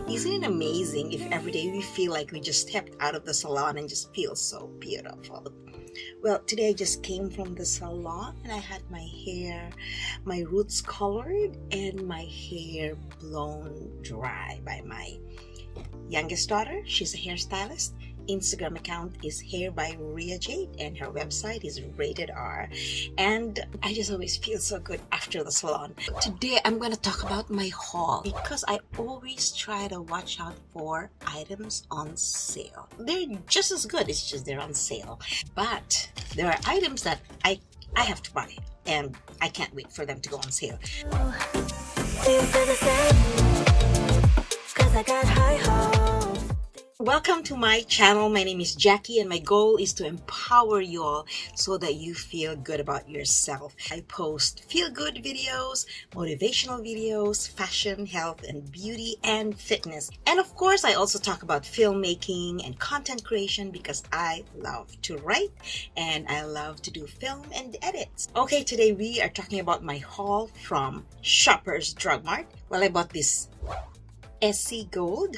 Isn't it amazing if every day we feel like we just stepped out of the salon and just feel so beautiful? Well, today I just came from the salon and I had my roots colored and my hair blown dry by my youngest daughter. She's a hairstylist. Instagram account is Hair by Ria Jade and her website is Rated R. And I just always feel so good after the salon. Today I'm going to talk about my haul because I always try to watch out for items on sale. They're just as good, it's just they're on sale. But there are items that I have to buy and I can't wait for them to go on sale. Cause I got high hopes. Welcome to my channel. My name is Jackie and my goal is to empower you all so that you feel good about yourself. I post feel-good videos, motivational videos, fashion, health, and beauty and fitness. And of course, I also talk about filmmaking and content creation because I love to write and I love to do film and edits. Okay, today we are talking about my haul from Shoppers Drug Mart. Well, I bought this SC Gold,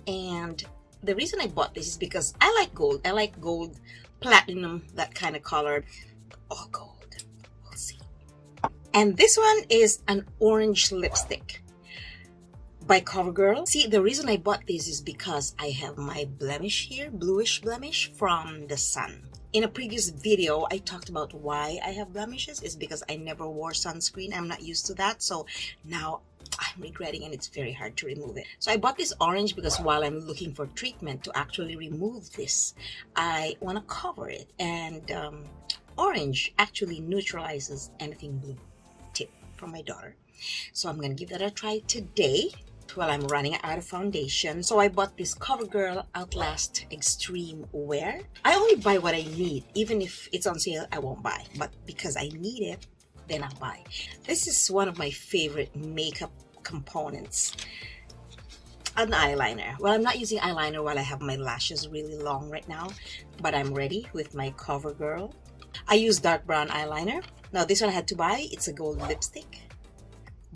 and the reason I bought this is because I like gold. I like gold, platinum, that kind of color. All gold. We'll see. And this one is an orange lipstick by Covergirl. See, the reason I bought this is because I have my blemish here, bluish blemish from the sun. In a previous video, I talked about why I have blemishes. It's because I never wore sunscreen. I'm not used to that. So now I'm regretting and it's very hard to remove it. So I bought this orange because while I'm looking for treatment to actually remove this, I want to cover it. And orange actually neutralizes anything blue. Tip from my daughter. So I'm going to give that a try today while I'm running out of foundation. So I bought this Covergirl Outlast Extreme Wear. I only buy what I need. Even if it's on sale, I won't buy. But because I need it, then I'll buy. This is one of my favorite makeup components. An eyeliner. Well, I'm not using eyeliner while I have my lashes really long right now, but I'm ready with my Covergirl. I use dark brown eyeliner. Now this one I had to buy. It's a gold lipstick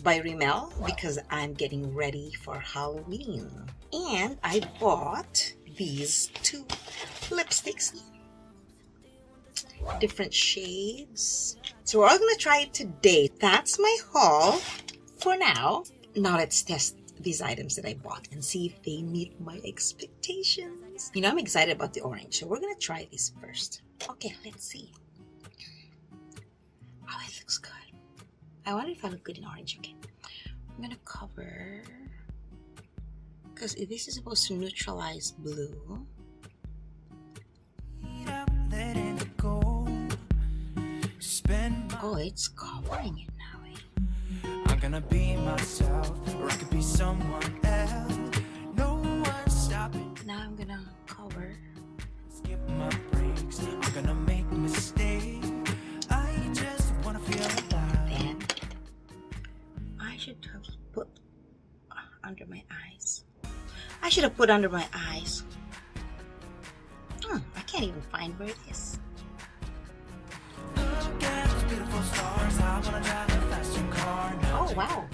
by Rimmel because I'm getting ready for Halloween. And I bought these two lipsticks, different shades. So we're all gonna try it today. That's my haul for now. Now let's test these items that I bought and see if they meet my expectations. You know, I'm excited about the orange, so we're gonna try this first. Okay, let's see. Oh, it looks good. I wonder if I look good in orange. Okay, I'm gonna cover because this is supposed to neutralize blue. Oh, it's covering it now. I'm gonna be myself, or I could be someone else. No one's stopping. Now I'm gonna cover. Skip my breaks. I'm gonna make a mistake. I just wanna feel alive. Then I should have put under my eyes. I should have put under my eyes. I can't even find where it is. Oh wow,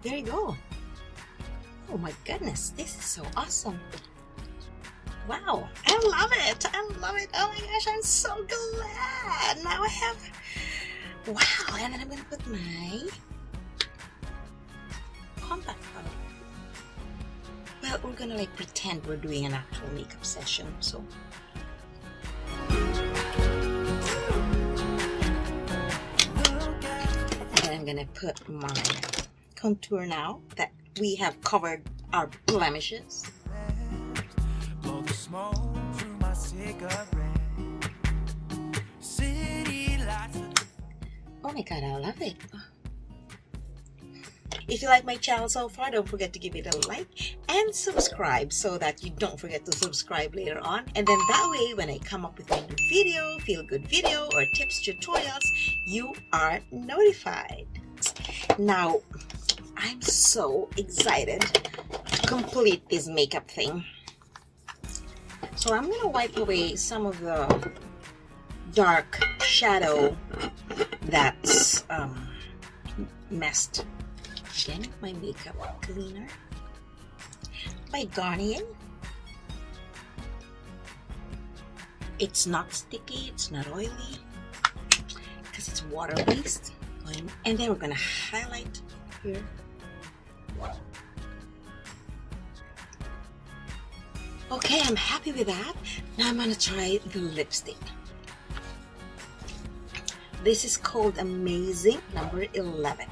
there you go. Oh my goodness, this is so awesome. Wow, I love it. I love it. Oh my gosh, I'm so glad. Now I have, wow. And then I'm gonna put my compact powder. Well, we're gonna like pretend we're doing an actual makeup session, so I'm gonna put my contour now that we have covered our blemishes. Blow the smoke through my cigarette. City lights. Oh my god, I love it. If you like my channel so far, don't forget to give it a like and subscribe so that you don't forget to subscribe later on. And then that way, when I come up with a new video, feel-good video, or tips, tutorials, you are notified. Now, I'm so excited to complete this makeup thing. So I'm going to wipe away some of the dark shadow that's messed Then my makeup cleaner by Garnier. It's not sticky, it's not oily, because it's water-based. And then we're gonna highlight here. Okay, I'm happy with that. Now I'm gonna try the lipstick. This is called Amazing number 11.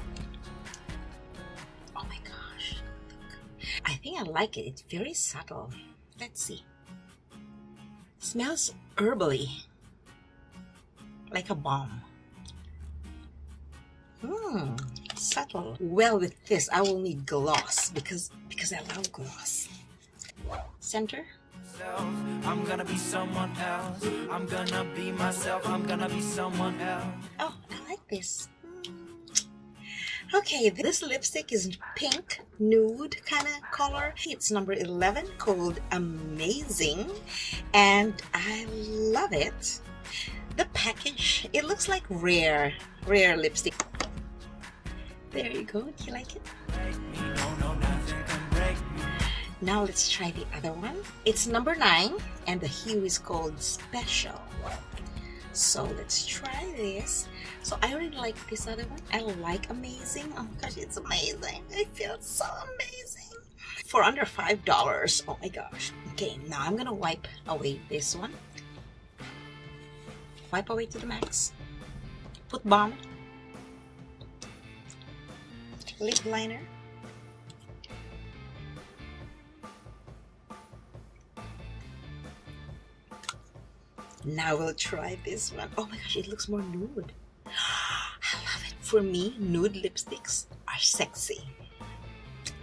Oh my gosh. I think I like it. It's very subtle. Let's see. Smells herbally. Like a balm. Subtle. Well, with this, I will need gloss because I love gloss. Center. I'm gonna be someone else. I'm gonna be myself. I'm gonna be someone else. Oh, I like this. Okay, this lipstick is pink, nude kind of color. It's number 11, called Amazing, and I love it. The package, it looks like rare lipstick. There you go. Do you like it? Now let's try the other one. It's number 9, and the hue is called Special. So let's try this. So I really like this other one. I like Amazing. Oh my gosh, it's amazing. It feels so amazing. For under $5. Oh my gosh. Okay, now I'm gonna wipe away this one. Wipe away to the max. Put balm. Lip liner. Now we'll try this one. Oh my gosh, it looks more nude. I love it. For me, nude lipsticks are sexy,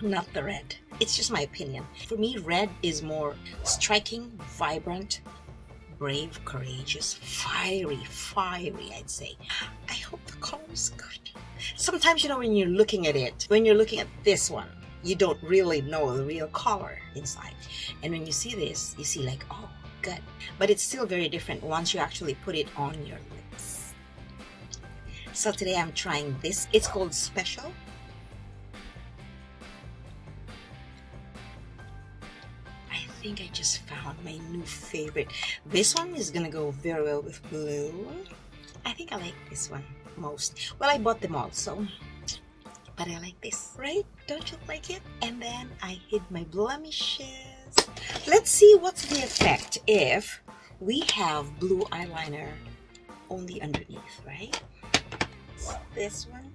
not the red. It's just my opinion. For me, red is more striking, vibrant, brave, courageous, fiery, I'd say. I hope the color is good. Sometimes, when you're looking at it, when you're looking at this one, you don't really know the real color inside. And when you see this, you see like, oh, good. But it's still very different once you actually put it on your lips. So today I'm trying this. It's called Special. I think I just found my new favorite. This one is gonna go very well with blue. I think I like this one most. Well, I bought them all, so, but I like this, right? Don't you like it? And then I hid my blemishes. Let's see what's the effect if we have blue eyeliner only underneath, right? This one.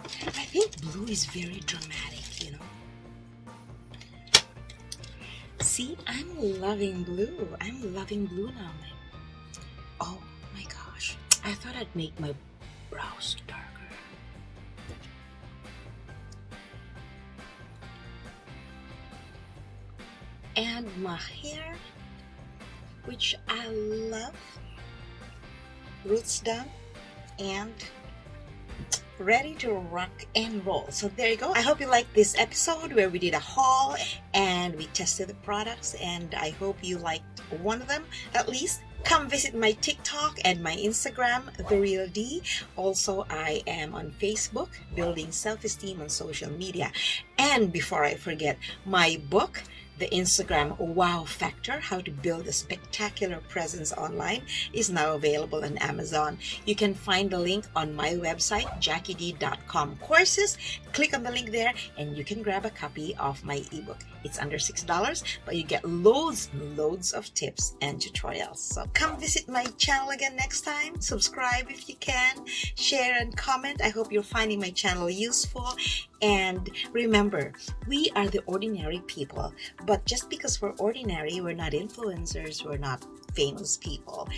I think blue is very dramatic, See, I'm loving blue. I'm loving blue now. Oh my gosh. I thought I'd make my brows darker. And my hair, which I love, roots down and ready to rock and roll. So there you go. I hope you liked this episode where we did a haul and we tested the products, and I hope you liked one of them at least. Come visit my TikTok and my Instagram, The Real D. Also, I am on Facebook, Building Self-Esteem on Social Media. And before I forget, my book, The Instagram Wow Factor, How to Build a Spectacular Presence Online, is now available on Amazon. You can find the link on my website, jackied.com courses. Click on the link there and you can grab a copy of my ebook. It's under $6, but you get loads of tips and tutorials. So come visit my channel again next time. Subscribe if you can. Share and comment. I hope you're finding my channel useful. And remember, we are the ordinary people. But just because we're ordinary, we're not influencers, we're not famous people.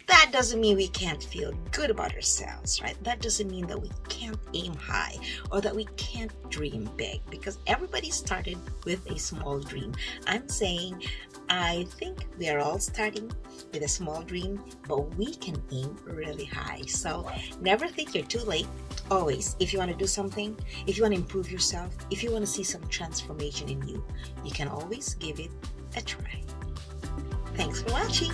That doesn't mean we can't feel good about ourselves, right? That doesn't mean that we can't aim high or that we can't dream big, because everybody started with a small dream. I'm saying, I think we are all starting with a small dream, but we can aim really high. So never think you're too late. Always, if you want to do something, if you want to improve yourself, if you want to see some transformation in you, you can always give it a try. Thanks for watching.